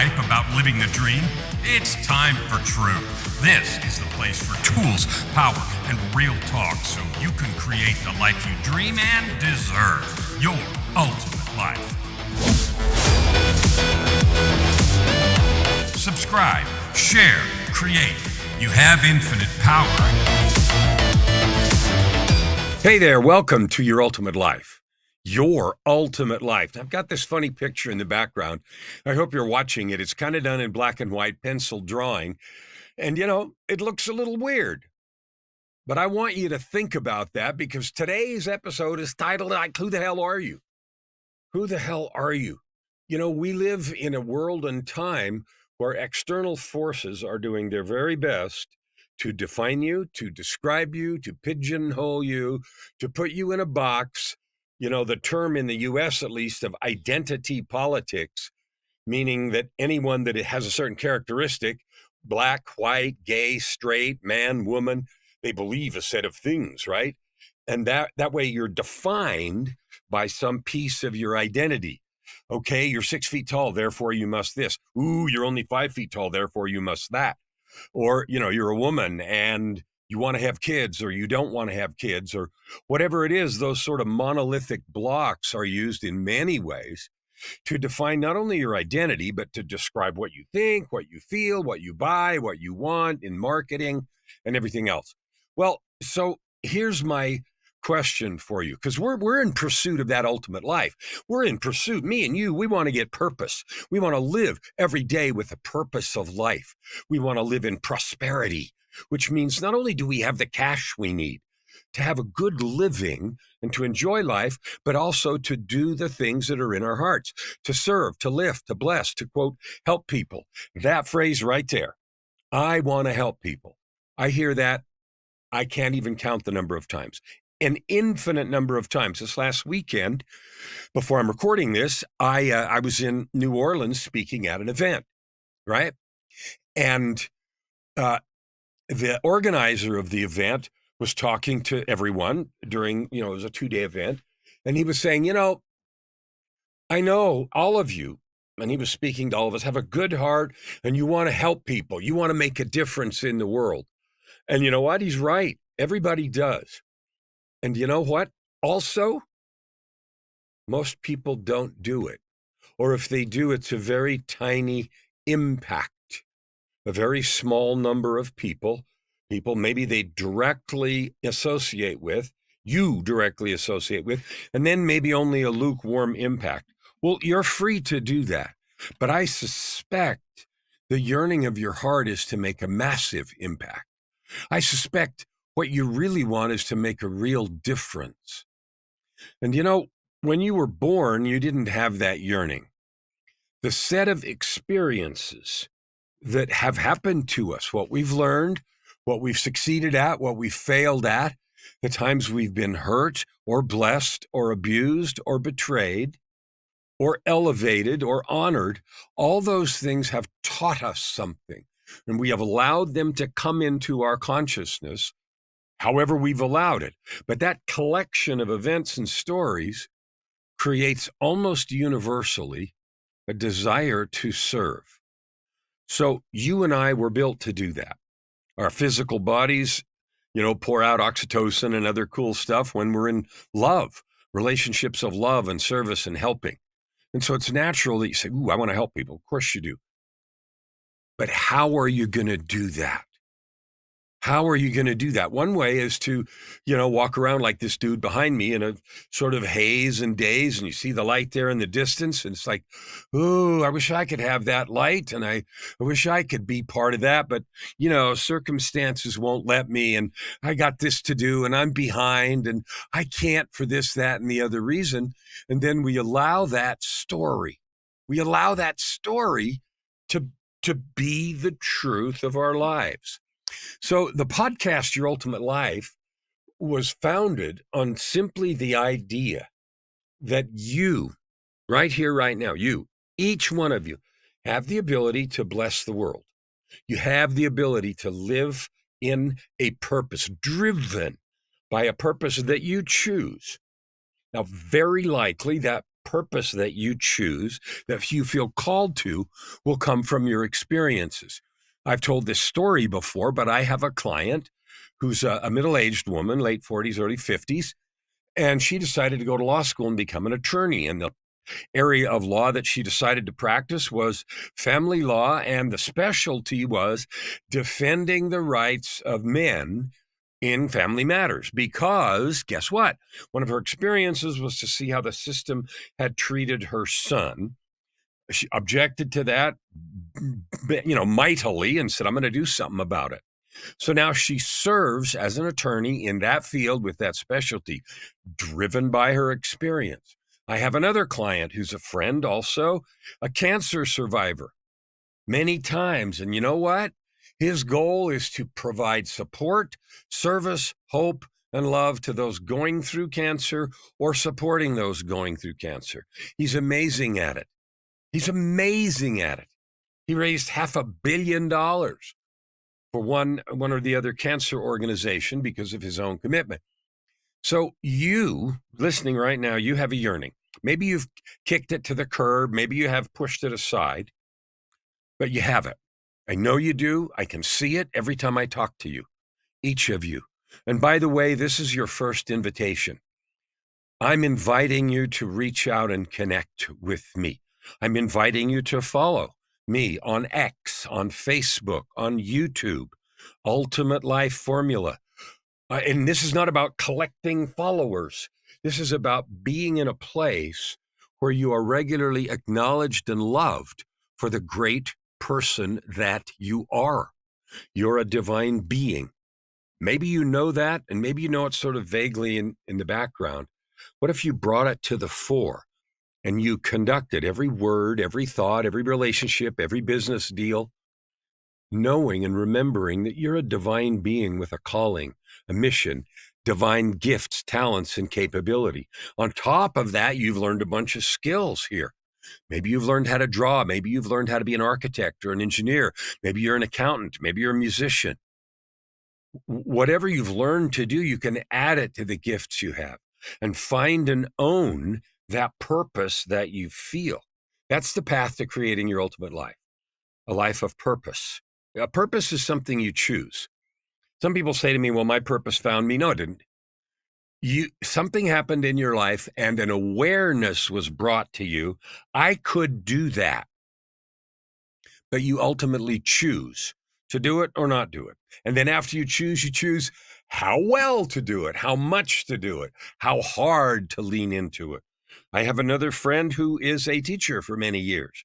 hype about living the dream? It's time for truth. This is the place for tools, power, and real talk so you can create the life you dream and deserve. Your ultimate life. Subscribe, share, create. You have infinite power. Hey there, welcome to Your Ultimate Life. Your Ultimate Life. I've got this funny picture in the background. I hope you're watching it. It's kind of done in black and white pencil drawing. And, it looks a little weird. But I want you to think about that because today's episode is titled, like, Who the hell are you? Who the hell are you? We live in a world and time where external forces are doing their very best to define you, to describe you, to pigeonhole you, to put you in a box. The term in the U.S., at least, of identity politics, meaning that anyone that has a certain characteristic, black, white, gay, straight, man, woman, they believe a set of things, right? And that way you're defined by some piece of your identity. Okay, you're 6 feet tall, therefore you must this. Ooh, you're only 5 feet tall, therefore you must that. Or, you're a woman and you want to have kids or you don't want to have kids or whatever it is. Those sort of monolithic blocks are used in many ways to define not only your identity, but to describe what you think, what you feel, what you buy, what you want in marketing and everything else. Well, so here's my question for you, because we're in pursuit of that ultimate life. We're in pursuit, me and you, we want to get purpose. We want to live every day with a purpose of life. We want to live in prosperity, which means not only do we have the cash we need to have a good living and to enjoy life, but also to do the things that are in our hearts, to serve, to lift, to bless, to quote, help people. That phrase right there, I want to help people. I hear that. I can't even count the number of times. An infinite number of times. This last weekend, before I'm recording this, I was in New Orleans speaking at an event, right? And the organizer of the event was talking to everyone during, it was a 2-day event. And he was saying, I know all of you, and he was speaking to all of us, have a good heart and you want to help people. You want to make a difference in the world. And you know what? He's right. Everybody does. And you know what? Also, most people don't do it. Or if they do, it's a very tiny impact. A very small number of people maybe they directly associate with, you directly associate with, and then maybe only a lukewarm impact. Well, you're free to do that. But I suspect the yearning of your heart is to make a massive impact. I suspect what you really want is to make a real difference. And when you were born, you didn't have that yearning. The set of experiences that have happened to us, what we've learned, what we've succeeded at, what we've failed at, the times we've been hurt or blessed or abused or betrayed or elevated or honored, all those things have taught us something. And we have allowed them to come into our consciousness, however we've allowed it. But that collection of events and stories creates almost universally a desire to serve. So you and I were built to do that. Our physical bodies, pour out oxytocin and other cool stuff when we're in love, relationships of love and service and helping. And so it's natural that you say, ooh, I want to help people. Of course you do. But how are you going to do that? How are you going to do that? One way is to, walk around like this dude behind me in a sort of haze and daze, and you see the light there in the distance, and it's like, ooh, I wish I could have that light, and I wish I could be part of that, but, circumstances won't let me, and I got this to do, and I'm behind, and I can't for this, that, and the other reason. And then we allow that story. To be the truth of our lives. So the podcast, Your Ultimate Life, was founded on simply the idea that you, right here, right now, you, each one of you, have the ability to bless the world. You have the ability to live in a purpose, driven by a purpose that you choose. Now, very likely that purpose that you choose, that you feel called to, will come from your experiences. I've told this story before, but I have a client who's a middle-aged woman, late 40s, early 50s, and she decided to go to law school and become an attorney. And the area of law that she decided to practice was family law, and the specialty was defending the rights of men in family matters. Because guess what? One of her experiences was to see how the system had treated her son. She objected to that, mightily, and said, I'm going to do something about it. So now she serves as an attorney in that field with that specialty, driven by her experience. I have another client who's a friend, also a cancer survivor, many times. And you know what? His goal is to provide support, service, hope, and love to those going through cancer or supporting those going through cancer. He's amazing at it. He's amazing at it. He raised $500 million for one or the other cancer organization because of his own commitment. So you, listening right now, you have a yearning. Maybe you've kicked it to the curb. Maybe you have pushed it aside, but you have it. I know you do. I can see it every time I talk to you, each of you. And by the way, this is your first invitation. I'm inviting you to reach out and connect with me. I'm inviting you to follow me on X, on Facebook, on YouTube, Ultimate Life Formula. And this is not about collecting followers. This is about being in a place where you are regularly acknowledged and loved for the great person that you are. You're a divine being. Maybe you know that, and maybe you know it sort of vaguely in the background. What if you brought it to the fore and you conducted every word, every thought, every relationship, every business deal, knowing and remembering that you're a divine being with a calling, a mission, divine gifts, talents, and capability. On top of that, you've learned a bunch of skills here. Maybe you've learned how to draw. Maybe you've learned how to be an architect or an engineer. Maybe you're an accountant. Maybe you're a musician. Whatever you've learned to do, you can add it to the gifts you have and find and own that purpose that you feel. That's the path to creating your ultimate life, a life of purpose. A purpose is something you choose. Some people say to me, well, my purpose found me. No, it didn't. Something happened in your life and an awareness was brought to you. I could do that. But you ultimately choose to do it or not do it. And then after you choose how well to do it, how much to do it, how hard to lean into it. I have another friend who is a teacher for many years.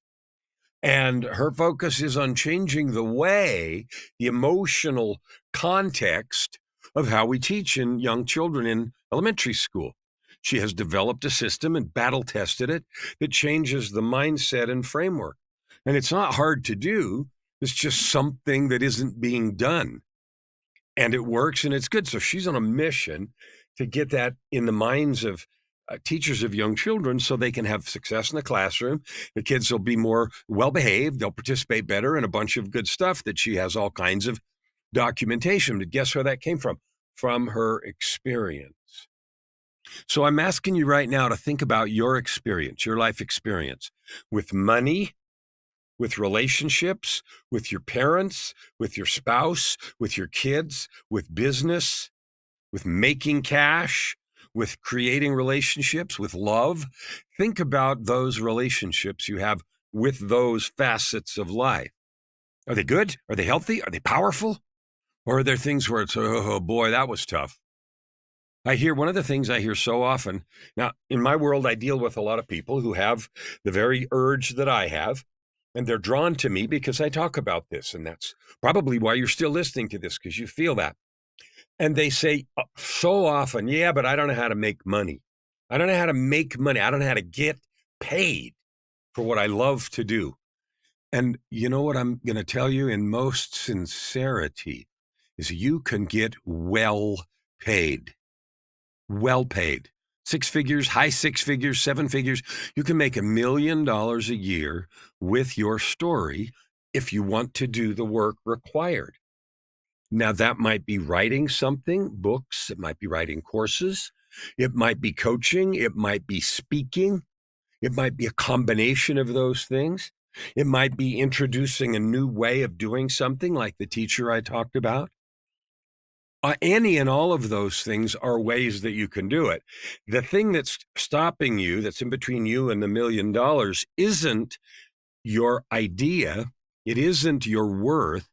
And her focus is on changing the way, the emotional context of how we teach in young children in elementary school. She has developed a system and battle tested it that changes the mindset and framework. And it's not hard to do. It's just something that isn't being done. And it works and it's good. So she's on a mission to get that in the minds of teachers of young children so they can have success in the classroom. The kids will be more well-behaved. They'll participate better and a bunch of good stuff that she has all kinds of documentation. But guess where that came from? From her experience. So I'm asking you right now to think about your experience, your life experience with money, with relationships, with your parents, with your spouse, with your kids, with business, with making cash, with creating relationships, with love. Think about those relationships you have with those facets of life. Are they good? Are they healthy? Are they powerful? Or are there things where it's, oh boy, that was tough? One of the things I hear so often, now in my world, I deal with a lot of people who have the very urge that I have, and they're drawn to me because I talk about this. And that's probably why you're still listening to this, because you feel that. And they say so often, yeah, but I don't know how to make money. I don't know how to make money. I don't know how to get paid for what I love to do. And you know what I'm going to tell you in most sincerity is you can get well paid. Well paid. 6 figures, high 6 figures, 7 figures. You can make $1 million a year with your story if you want to do the work required. Now, that might be writing something, books. It might be writing courses. It might be coaching. It might be speaking. It might be a combination of those things. It might be introducing a new way of doing something like the teacher I talked about. Any and all of those things are ways that you can do it. The thing that's stopping you, that's in between you and the $1 million, isn't your idea. It isn't your worth.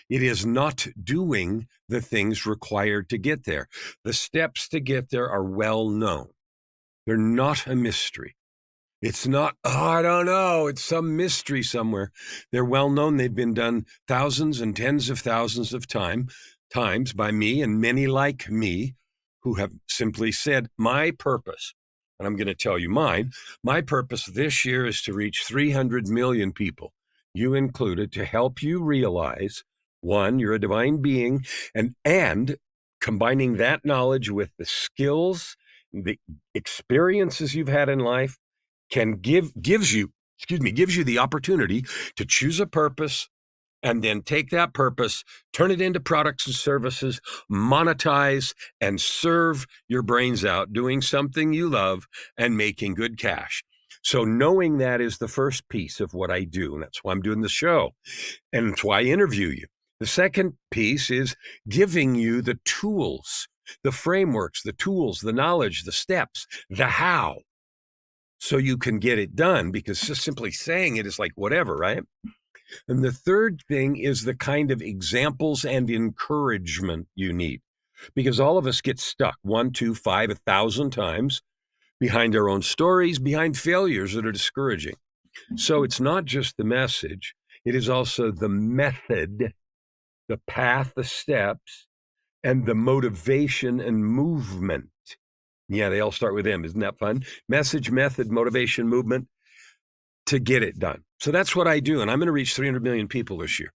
It is not doing the things required to get there. The steps to get there are well known. They're not a mystery. It's not, oh, I don't know, it's some mystery somewhere. They're well known. They've been done thousands and tens of thousands of times by me and many like me who have simply said, my purpose, and I'm going to tell you mine, my purpose this year is to reach 300 million people, you included, to help you realize, one, you're a divine being, and combining that knowledge with the skills, the experiences you've had in life, gives you the opportunity to choose a purpose and then take that purpose, turn it into products and services, monetize, and serve your brains out doing something you love and making good cash. So knowing that is the first piece of what I do, and that's why I'm doing the show, and that's why I interview you. The second piece is giving you the tools, the frameworks, the tools, the knowledge, the steps, the how, so you can get it done, because just simply saying it is like whatever, right? And the third thing is the kind of examples and encouragement you need, because all of us get stuck 1, 2, 5, 1,000 times behind our own stories, behind failures that are discouraging. So it's not just the message, it is also the method, the path, the steps, and the motivation and movement. Yeah, they all start with M. Isn't that fun? Message, method, motivation, movement to get it done. So that's what I do. And I'm going to reach 300 million people this year.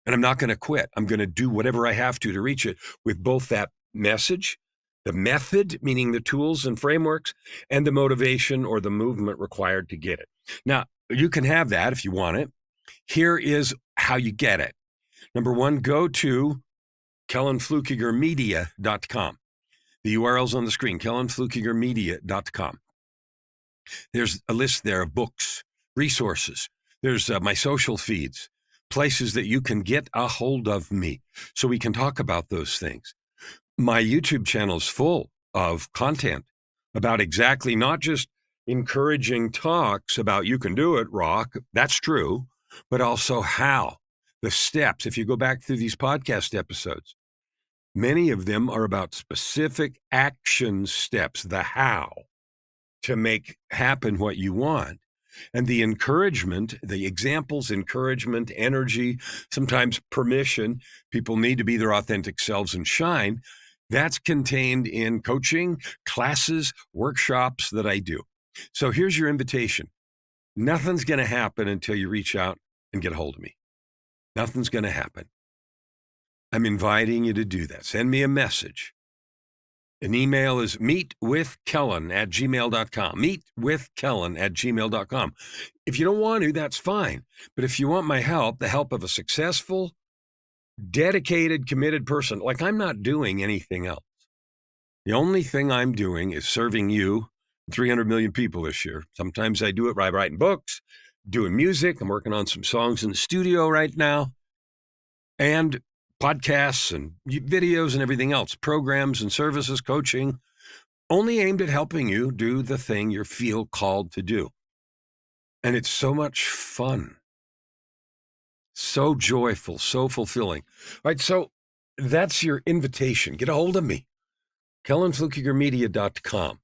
And I'm not going to quit. I'm going to do whatever I have to reach it with both that message, the method, meaning the tools and frameworks, and the motivation or the movement required to get it. Now, you can have that if you want it. Here is how you get it. Number one, go to KellanFluckigerMedia.com. The URL's on the screen, KellanFluckigerMedia.com. There's a list there of books, resources. There's my social feeds, places that you can get a hold of me so we can talk about those things. My YouTube channel is full of content about exactly not just encouraging talks about you can do it, rock, that's true, but also how, the steps. If you go back through these podcast episodes, many of them are about specific action steps, the how, to make happen what you want. And the encouragement, the examples, encouragement, energy, sometimes permission, people need to be their authentic selves and shine. That's contained in coaching, classes, workshops that I do. So here's your invitation. Nothing's going to happen until you reach out and get a hold of me. Nothing's going to happen. I'm inviting you to do that. Send me a message. An email is meetwithkellan@gmail.com. Meetwithkellan@gmail.com. If you don't want to, that's fine. But if you want my help, the help of a successful, dedicated, committed person, like I'm not doing anything else. The only thing I'm doing is serving you, 300 million people this year. Sometimes I do it by writing books, doing music. I'm working on some songs in the studio right now, and podcasts and videos and everything else, programs and services, coaching, only aimed at helping you do the thing you feel called to do. And it's so much fun, so joyful, so fulfilling. All right, so that's your invitation. Get a hold of me, KellanFluckigerMedia.com.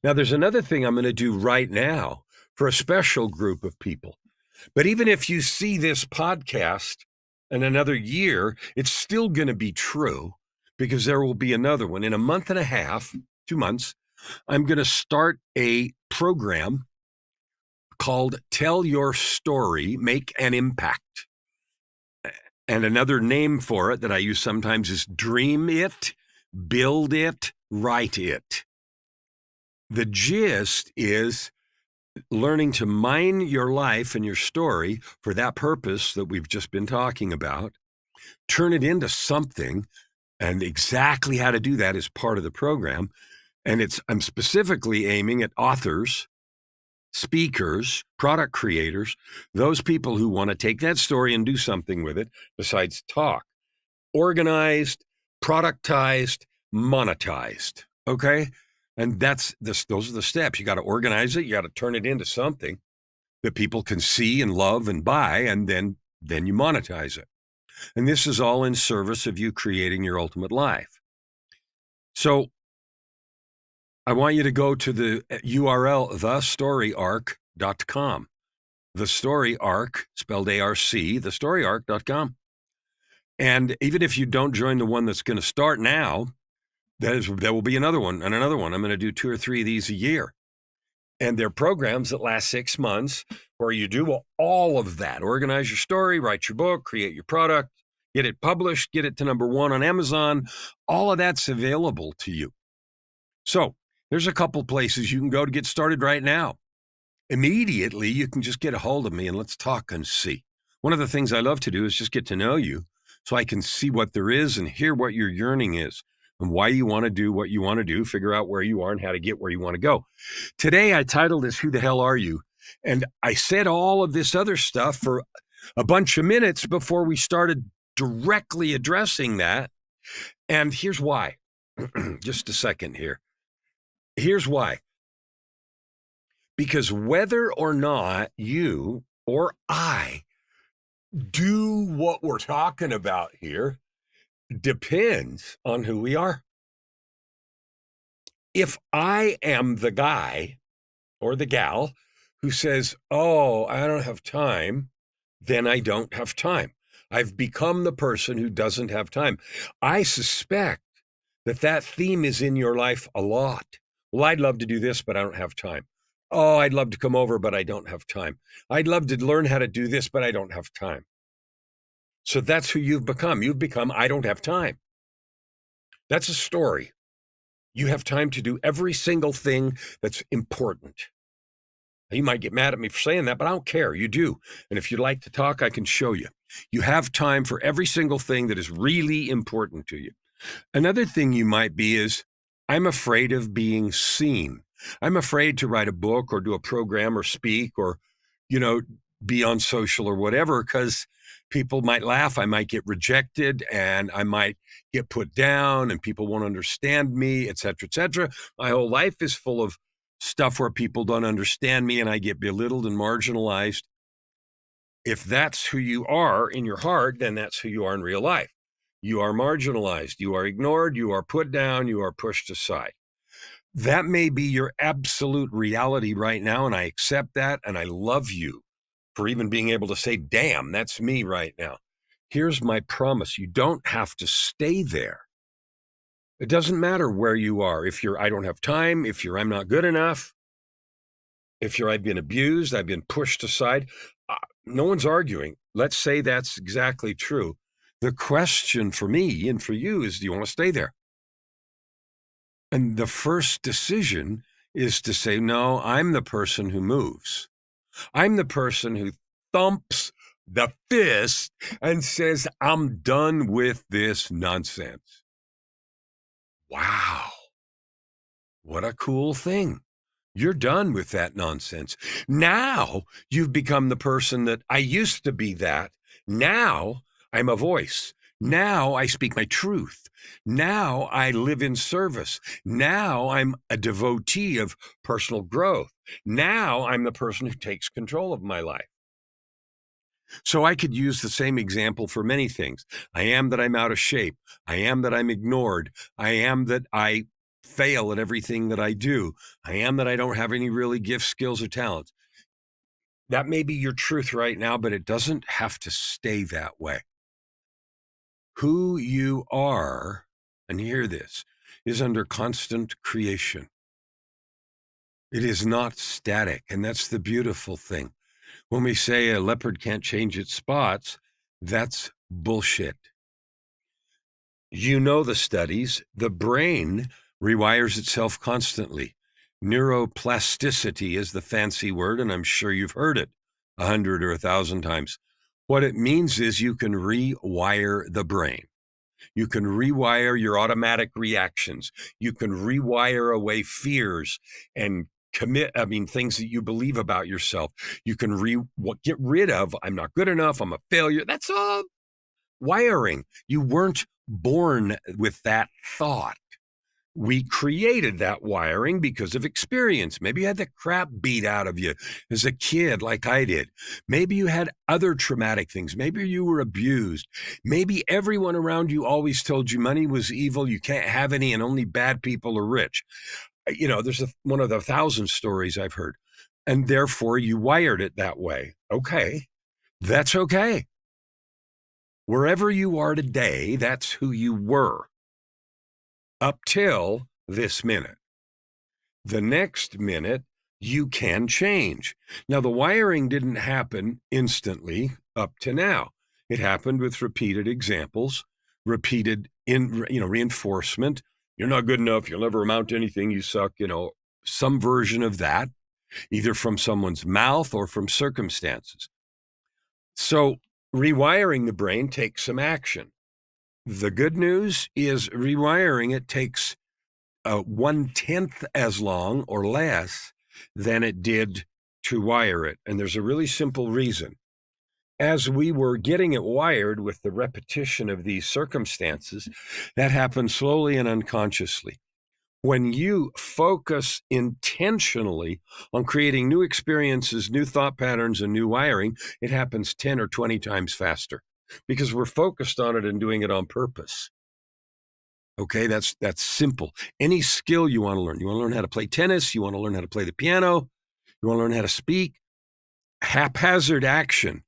Now, there's another thing I'm going to do right now for a special group of people. But even if you see this podcast in another year, it's still going to be true, because there will be another one. In a month and a half, 2 months, I'm going to start a program called Tell Your Story, Make an Impact. And another name for it that I use sometimes is Dream It, Build It, Write It. The gist is learning to mine your life and your story for that purpose that we've just been talking about, turn it into something, and exactly how to do that is part of the program. And I'm specifically aiming at authors speakers, product creators, those people who want to take that story and do something with it besides talk. Organized, productized, monetized. Okay? And those are the steps. You got to organize it, you got to turn it into something that people can see and love and buy, and then you monetize it. And this is all in service of you creating your ultimate life. So I want you to go to the URL, thestoryarc.com. The Story Arc, spelled A-R-C, thestoryarc.com. And even if you don't join the one that's going to start now, there will be another one and another one. I'm going to do 2 or 3 of these a year. And they're programs that last 6 months where you do all of that. Organize your story, write your book, create your product, get it published, get it to number 1 on Amazon. All of that's available to you. So there's a couple places you can go to get started right now. Immediately, you can just get a hold of me and let's talk and see. One of the things I love to do is just get to know you so I can see what there is and hear what your yearning is and why you want to do what you want to do, figure out where you are and how to get where you want to go. Today, I titled this, Who the Hell Are You? And I said all of this other stuff for a bunch of minutes before we started directly addressing that. And here's why. Just a second here. Here's why. Because whether or not you or I do what we're talking about here depends on who we are. If I am the guy or the gal who says, oh, I don't have time, then I don't have time. I've become the person who doesn't have time. I suspect that theme is in your life a lot. Well, I'd love to do this, but I don't have time. Oh, I'd love to come over, but I don't have time. I'd love to learn how to do this, but I don't have time. So that's who you've become. You've become, I don't have time. That's a story. You have time to do every single thing that's important. You might get mad at me for saying that, but I don't care. You do. And if you'd like to talk, I can show you. You have time for every single thing that is really important to you. Another thing you might be is, I'm afraid of being seen. I'm afraid to write a book or do a program or speak or, be on social or whatever, because people might laugh. I might get rejected and I might get put down and people won't understand me, et cetera, et cetera. My whole life is full of stuff where people don't understand me and I get belittled and marginalized. If that's who you are in your heart, then that's who you are in real life. You are marginalized, you are ignored, you are put down, you are pushed aside. That may be your absolute reality right now, and I accept that, and I love you for even being able to say, damn, that's me right now. Here's my promise. You don't have to stay there. It doesn't matter where you are. If you're, I don't have time, if you're, I'm not good enough, if you're, I've been abused, I've been pushed aside, no one's arguing. Let's say that's exactly true. The question for me and for you is, do you want to stay there? And the first decision is to say, no, I'm the person who moves. I'm the person who thumps the fist and says, I'm done with this nonsense. Wow. What a cool thing. You're done with that nonsense. Now you've become the person that I used to be that. Now I'm a voice. Now I speak my truth. Now I live in service. Now I'm a devotee of personal growth. Now I'm the person who takes control of my life. So I could use the same example for many things. I am that I'm out of shape. I am that I'm ignored. I am that I fail at everything that I do. I am that I don't have any really gifts, skills, or talents. That may be your truth right now, but it doesn't have to stay that way. Who you are, and hear this, is under constant creation. It is not static, and that's the beautiful thing. When we say a leopard can't change its spots, that's bullshit. You know the studies. The brain rewires itself constantly. Neuroplasticity is the fancy word, and I'm sure you've heard it 100 or 1,000 times. What it means is you can rewire the brain. You can rewire your automatic reactions. You can rewire away fears and things that you believe about yourself. You can get rid of, I'm not good enough, I'm a failure. That's all wiring. You weren't born with that thought. We created that wiring because of experience. Maybe you had the crap beat out of you as a kid, like I did. Maybe you had other traumatic things. Maybe you were abused. Maybe everyone around you always told you money was evil, you can't have any, and only bad people are rich. There's one of the 1,000 stories I've heard. And therefore, you wired it that way. Okay, that's okay. Wherever you are today, that's who you were up till this minute. The next minute, you can change. Now, the wiring didn't happen instantly up to now. It happened with repeated examples, repeated reinforcement. You're not good enough. You'll never amount to anything. You suck. Some version of that, either from someone's mouth or from circumstances. So rewiring the brain takes some action. The good news is rewiring it takes 1/10 as long or less than it did to wire it. And there's a really simple reason. As we were getting it wired with the repetition of these circumstances, that happened slowly and unconsciously. When you focus intentionally on creating new experiences, new thought patterns, and new wiring, it happens 10 or 20 times faster because we're focused on it and doing it on purpose. Okay, that's simple. Any skill you want to learn. You want to learn how to play tennis. You want to learn how to play the piano. You want to learn how to speak. Haphazard action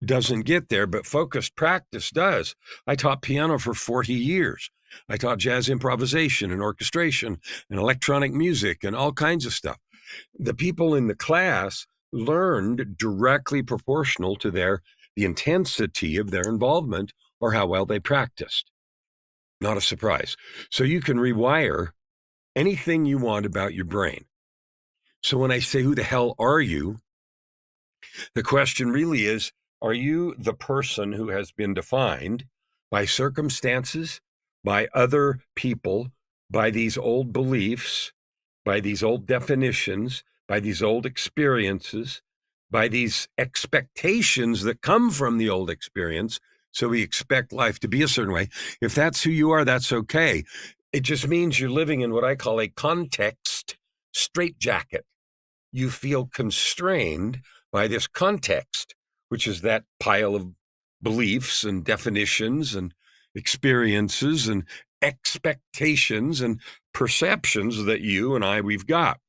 doesn't get there, but focused practice does. I taught piano for 40 years. I taught jazz improvisation and orchestration and electronic music and all kinds of stuff. The people in the class learned directly proportional to the intensity of their involvement or how well they practiced. Not a surprise. So you can rewire anything you want about your brain. So when I say, who the hell are you? The question really is, are you the person who has been defined by circumstances, by other people, by these old beliefs, by these old definitions, by these old experiences, by these expectations that come from the old experience? So we expect life to be a certain way. If that's who you are, that's okay. It just means you're living in what I call a context straitjacket. You feel constrained by this context, which is that pile of beliefs and definitions and experiences and expectations and perceptions that you and we've got.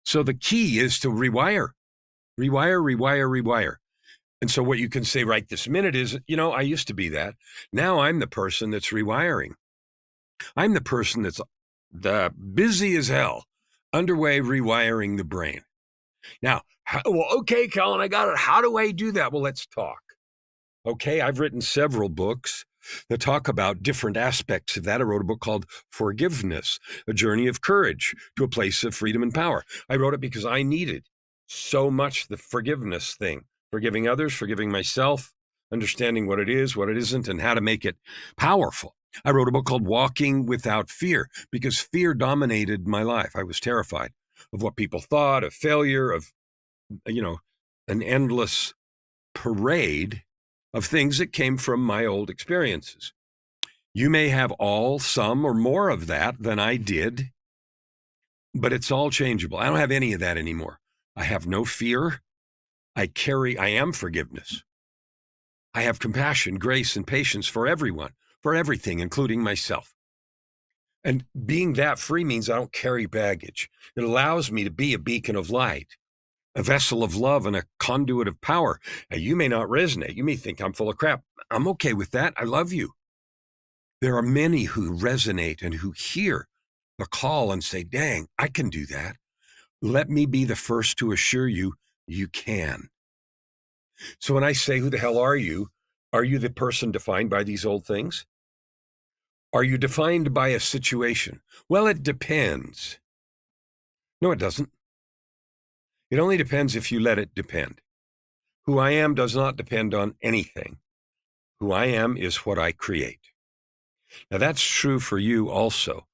So the key is to rewire. And so what you can say right this minute is, I used to be that. Now I'm the person that's rewiring. I'm the person that's busy as hell, underway rewiring the brain. Now, okay, Kellan, I got it. How do I do that? Well, let's talk. Okay, I've written several books that talk about different aspects of that. I wrote a book called Forgiveness, A Journey of Courage to a Place of Freedom and Power. I wrote it because I needed so much the forgiveness thing. Forgiving others, forgiving myself, understanding what it is, what it isn't, and how to make it powerful. I wrote a book called Walking Without Fear because fear dominated my life. I was terrified of what people thought, of failure, of, an endless parade of things that came from my old experiences. You may have some, or more of that than I did, but it's all changeable. I don't have any of that anymore. I have no fear. I am forgiveness. I have compassion, grace, and patience for everyone, for everything, including myself. And being that free means I don't carry baggage. It allows me to be a beacon of light, a vessel of love, and a conduit of power. Now, you may not resonate. You may think I'm full of crap. I'm okay with that. I love you. There are many who resonate and who hear the call and say, dang, I can do that. Let me be the first to assure you, you can. So when I say, who the hell are you? Are you the person defined by these old things? Are you defined by a situation? Well, it depends. No, it doesn't. It only depends if you let it depend. Who I am does not depend on anything. Who I am is what I create. Now, that's true for you also.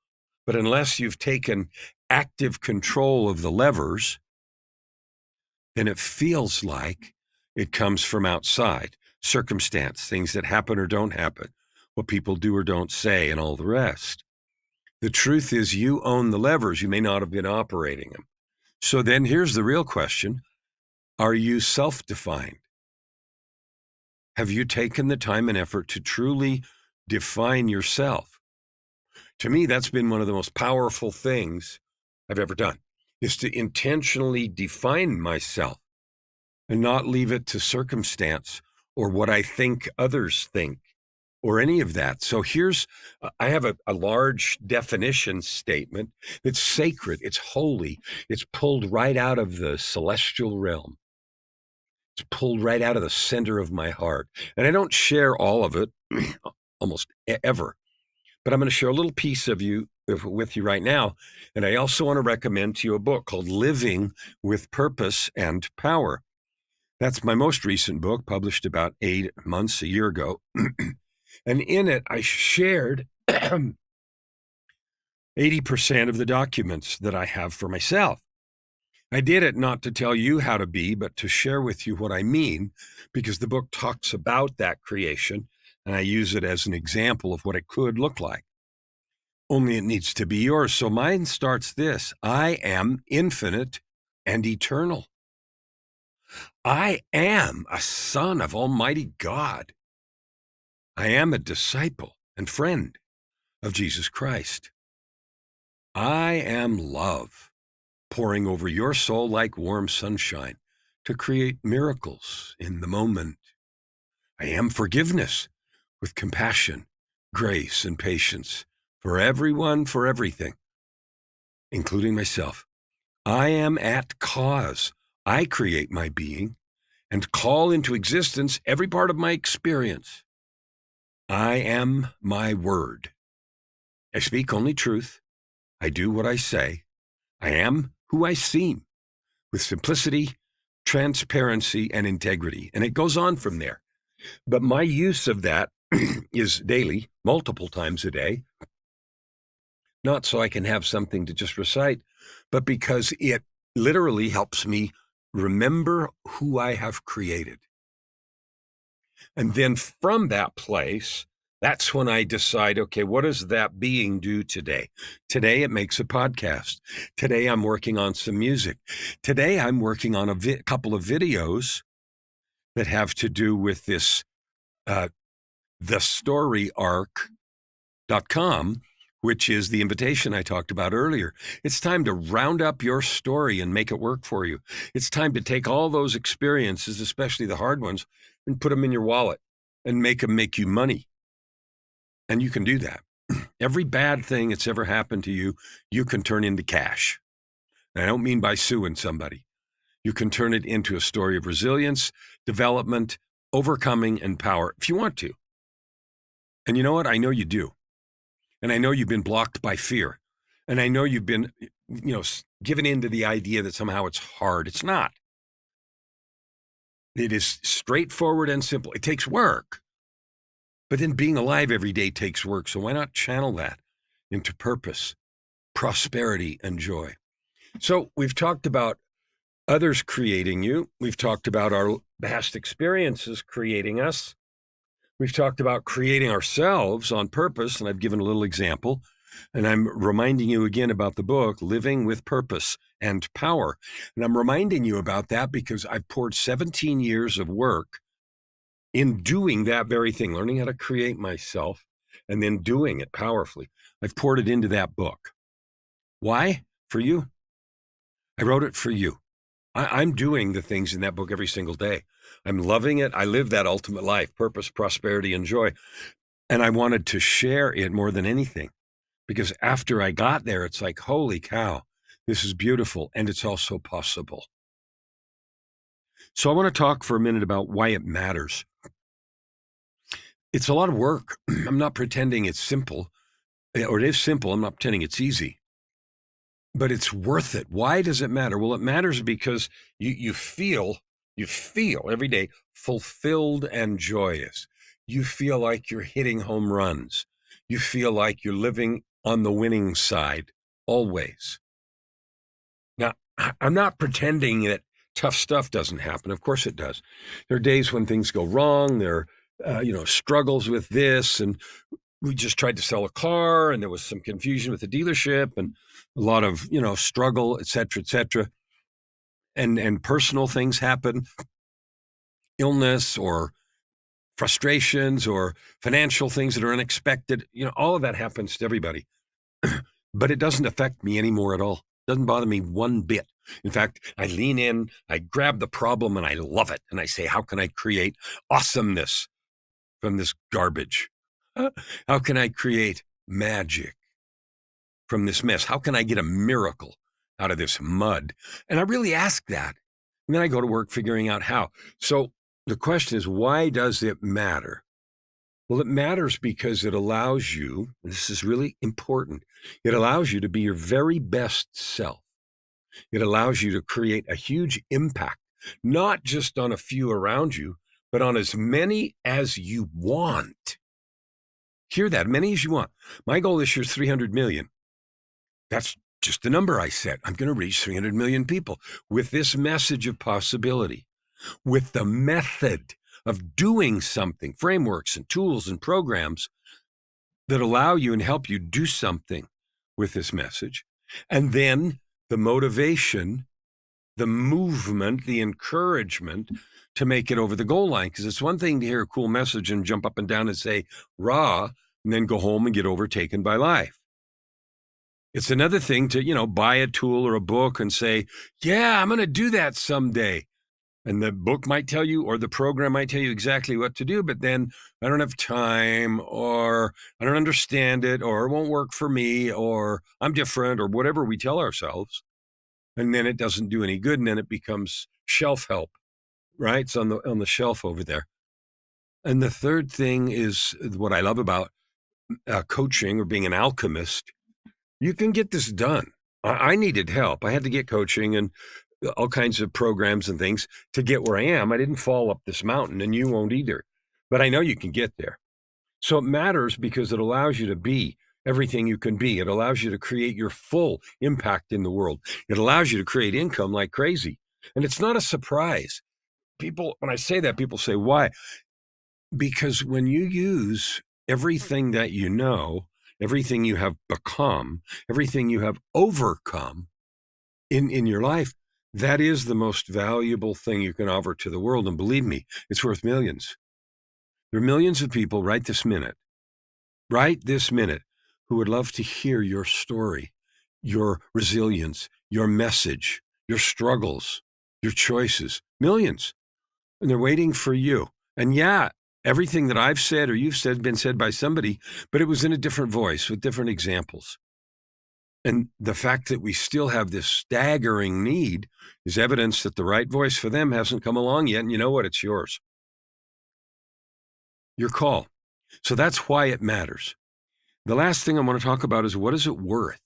But unless you've taken active control of the levers, then it feels like it comes from outside. Circumstance, things that happen or don't happen, what people do or don't say, and all the rest. The truth is you own the levers. You may not have been operating them. So then here's the real question. Are you self-defined? Have you taken the time and effort to truly define yourself? To me, that's been one of the most powerful things I've ever done, is to intentionally define myself and not leave it to circumstance or what I think others think or any of that. So I have a large definition statement that's sacred. It's holy. It's pulled right out of the celestial realm. It's pulled right out of the center of my heart. And I don't share all of it almost ever, but I'm going to share a little piece of you with you right now. And I also want to recommend to you a book called Living with Purpose and Power. That's my most recent book, published about 8 months, a year ago. And in it, I shared 80% of the documents that I have for myself. I did it not to tell you how to be, but to share with you what I mean, because the book talks about that creation, and I use it as an example of what it could look like. Only it needs to be yours. So mine starts this: I am infinite and eternal. I am a son of Almighty God. I am a disciple and friend of Jesus Christ. I am love, pouring over your soul like warm sunshine to create miracles in the moment. I am forgiveness with compassion, grace, and patience for everyone, for everything, including myself. I am at cause. I create my being and call into existence every part of my experience. I am my word. I speak only truth. I do what I say. I am who I seem, with simplicity, transparency, and integrity. And it goes on from there. But my use of that is daily, multiple times a day, not so I can have something to just recite, but because it literally helps me remember who I have created. And then from that place, that's when I decide, okay, what does that being do today? Today, it makes a podcast. Today, I'm working on some music. Today, I'm working on a couple of videos that have to do with this, thestoryarc.com, which is the invitation I talked about earlier. It's time to round up your story and make it work for you. It's time to take all those experiences, especially the hard ones, and put them in your wallet and make them make you money. And you can do that. Every bad thing that's ever happened to you, you can turn into cash. And I don't mean by suing somebody. You can turn it into a story of resilience, development, overcoming, and power if you want to. And you know what? I know you do. And I know you've been blocked by fear. And I know you've been, given into the idea that somehow it's hard. It's not. It is straightforward and simple. It takes work. But then being alive every day takes work. So why not channel that into purpose, prosperity, and joy? So we've talked about others creating you. We've talked about our past experiences creating us. We've talked about creating ourselves on purpose, and I've given a little example. And I'm reminding you again about the book, Living with Purpose and Power. And I'm reminding you about that because I've poured 17 years of work in doing that very thing, learning how to create myself and then doing it powerfully. I've poured it into that book. Why? For you. I wrote it for you. I'm doing the things in that book every single day. I'm loving it. I live that ultimate life, purpose, prosperity, and joy. And I wanted to share it more than anything because after I got there, it's like, holy cow, this is beautiful. And it's also possible. So I want to talk for a minute about why it matters. It's a lot of work. I'm not pretending it's simple, or it is simple. I'm not pretending it's easy, but it's worth it. Why does it matter? Well, it matters because you feel every day fulfilled and joyous. You feel like you're hitting home runs. You feel like you're living on the winning side always. I'm not pretending that tough stuff doesn't happen. Of course it does. There are days when things go wrong. There are, struggles with this. And we just tried to sell a car and there was some confusion with the dealership and a lot of, struggle, et cetera, et cetera. And personal things happen, illness or frustrations or financial things that are unexpected. All of that happens to everybody, but it doesn't affect me anymore at all. It doesn't bother me one bit. In fact, I lean in, I grab the problem and I love it. And I say, how can I create awesomeness from this garbage? How can I create magic from this mess? How can I get a miracle out of this mud? And I really ask that. And then I go to work figuring out how. So the question is, why does it matter? Well, it matters because it allows you, and this is really important, it allows you to be your very best self. It allows you to create a huge impact, not just on a few around you, but on as many as you want. Hear that, many as you want. My goal this year is 300 million. That's just the number I set. I'm going to reach 300 million people with this message of possibility, with the method of doing something, frameworks and tools and programs that allow you and help you do something with this message. And then the motivation, the movement, the encouragement to make it over the goal line. Because it's one thing to hear a cool message and jump up and down and say, rah, and then go home and get overtaken by life. It's another thing to, buy a tool or a book and say, yeah, I'm going to do that someday. And the book might tell you, or the program might tell you exactly what to do, but then I don't have time, or I don't understand it, or it won't work for me, or I'm different, or whatever we tell ourselves. And then it doesn't do any good, and then it becomes shelf help, right? It's on the shelf over there. And the third thing is what I love about coaching or being an alchemist. You can get this done. I needed help. I had to get coaching and all kinds of programs and things to get where I am. I didn't fall up this mountain, and you won't either. But I know you can get there. So it matters because it allows you to be everything you can be. It allows you to create your full impact in the world. It allows you to create income like crazy. And it's not a surprise. When I say that, people say, why? Because when you use everything that you know, everything you have become, everything you have overcome in your life, that is the most valuable thing you can offer to the world. And believe me, it's worth millions. There are millions of people right this minute, who would love to hear your story, your resilience, your message, your struggles, your choices. Millions. And they're waiting for you. And yeah, everything that I've said or you've said been said by somebody, but it was in a different voice with different examples. And the fact that we still have this staggering need is evidence that the right voice for them hasn't come along yet. And you know what? It's yours. Your call. So that's why it matters. The last thing I want to talk about is, what is it worth?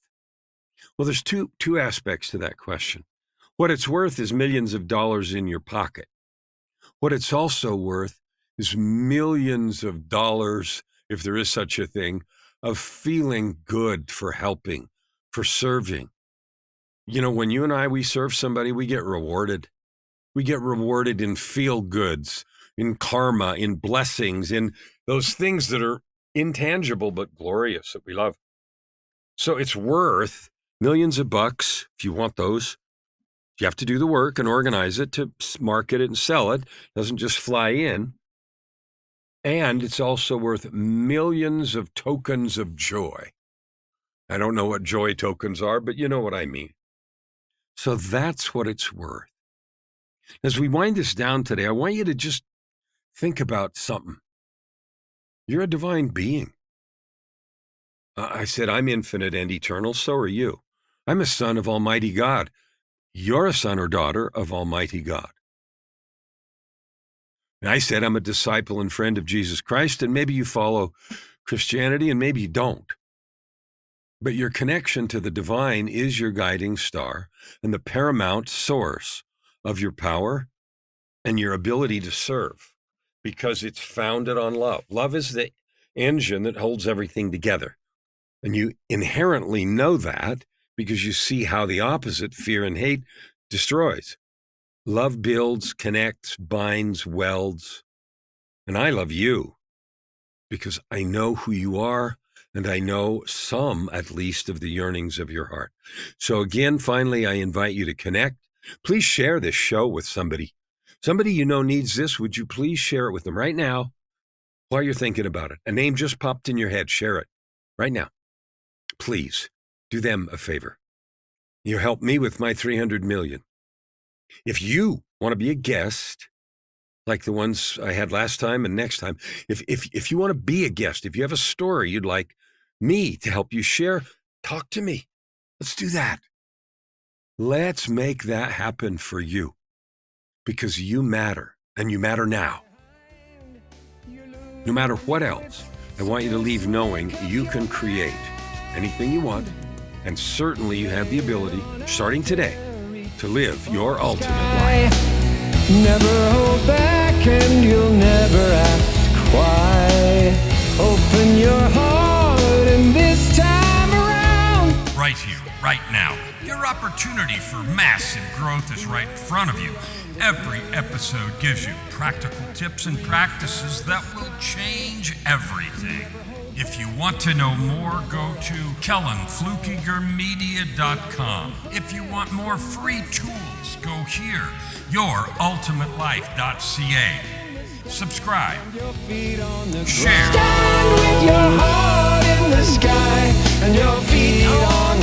Well, there's two aspects to that question. What it's worth is millions of dollars in your pocket. What it's also worth is millions of dollars, if there is such a thing, of feeling good for helping, for serving. When you and we serve somebody, we get rewarded. We get rewarded in feel goods, in karma, in blessings, in those things that are intangible but glorious that we love. So it's worth millions of bucks if you want those. You have to do the work and organize it to market it and sell it. It doesn't just fly in. And it's also worth millions of tokens of joy. I don't know what joy tokens are, but you know what I mean. So that's what it's worth. As we wind this down today, I want you to just think about something. You're a divine being. I said, I'm infinite and eternal. So are you. I'm a son of Almighty God. You're a son or daughter of Almighty God. And I said, I'm a disciple and friend of Jesus Christ, and maybe you follow Christianity and maybe you don't. But your connection to the divine is your guiding star and the paramount source of your power and your ability to serve, because it's founded on love. Love is the engine that holds everything together. And you inherently know that because you see how the opposite, fear and hate, destroys. Love builds, connects, binds, welds. And I love you because I know who you are, and I know some, at least, of the yearnings of your heart. So again, finally, I invite you to connect. Please share this show with somebody. Somebody you know needs this. Would you please share it with them right now while you're thinking about it? A name just popped in your head. Share it right now. Please do them a favor. You help me with my 300 million. If you want to be a guest, like the ones I had last time and next time, if you want to be a guest, if you have a story you'd like me to help you share, talk to me. Let's do that. Let's make that happen for you, because you matter, and you matter now. No matter what else, I want you to leave knowing you can create anything you want, and certainly you have the ability, starting today, to live your ultimate life. Never hold back and you'll never ask why. Open your heart and this time around. Right here, right now. Your opportunity for massive growth is right in front of you. Every episode gives you practical tips and practices that will change everything. If you want to know more, go to KellanFluckigerMedia.com. If you want more free tools, go here, YourUltimateLife.ca. Subscribe. Share. Stand with your heart in the sky and your feet on